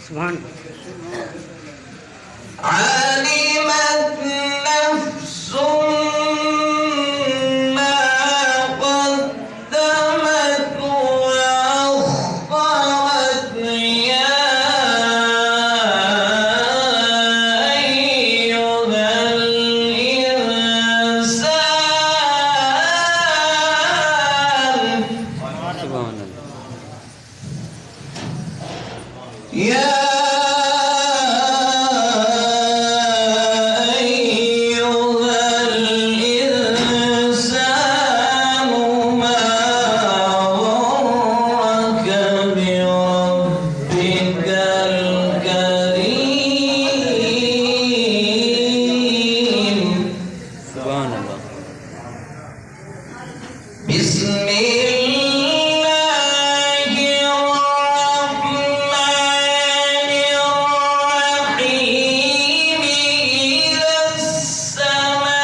سبحان علمت نفس ما قدمت وأخرت يا أيها الإنسان سبحان الله يا سبحان الله بسم الله الرحمن الرحيم إذا السماء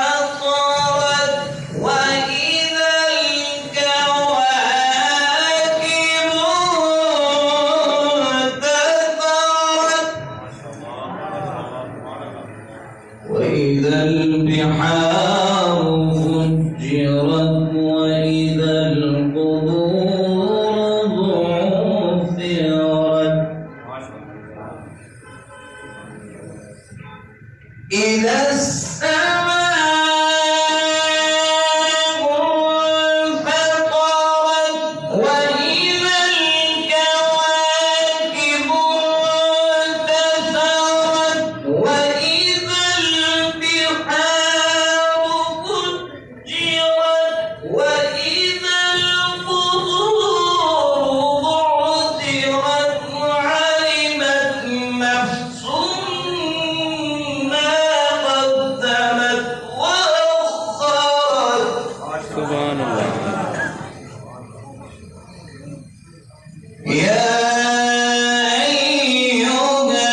انفطرت وإذا الكواكب انتثرت وإذا البحار فجرت وإذا القبور بعثرت إذا السماء انفطرت وإذا الكواكب انتثرت وإذا البحار فجرت وإذا القبور بعثرت علمت نفس ما قدمت وأخرت سبحان الله يا أيها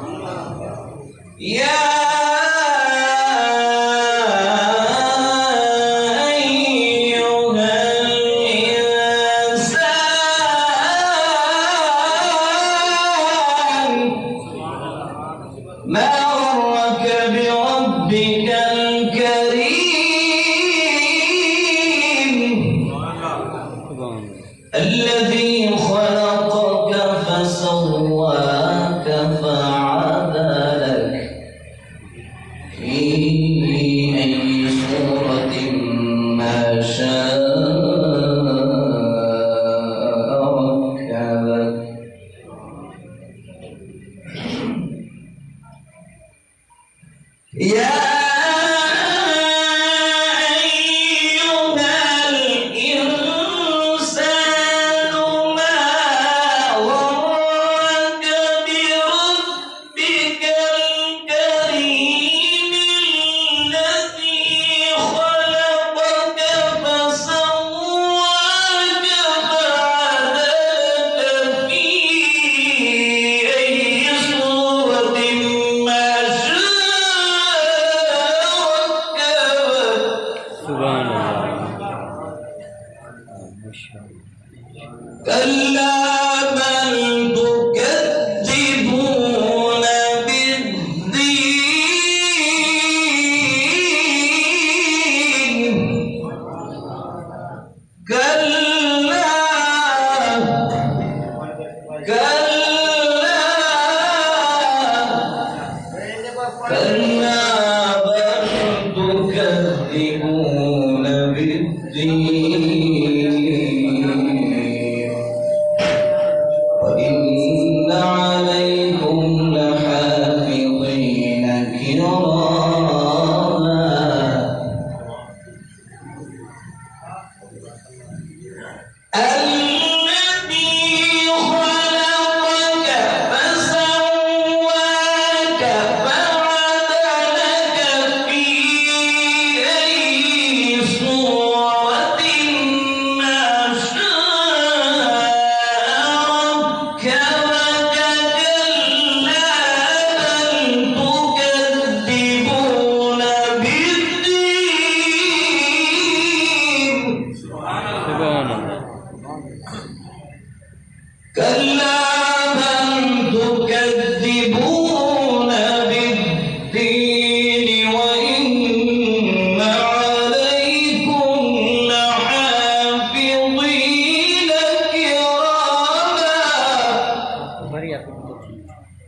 الإنسان يا أيها الإنسان ما غرك بربك الكريم سبحان الذي خلقك فسواك فعدلك في أي صورة ما شاء ركبك يا أيها الإنسان ما غرك بربك الكريم الذي خلقك فسواك فعدلك في أي صورة ما شاء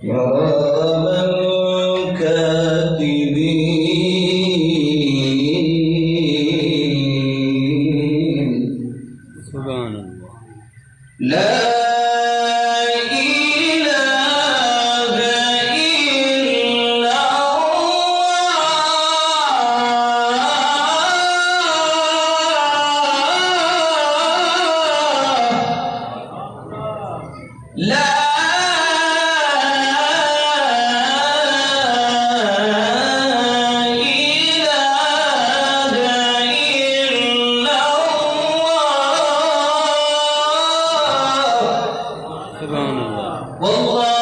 كراما كاتبين سبحان الله لا إله إلا الله لا سبحان الله والله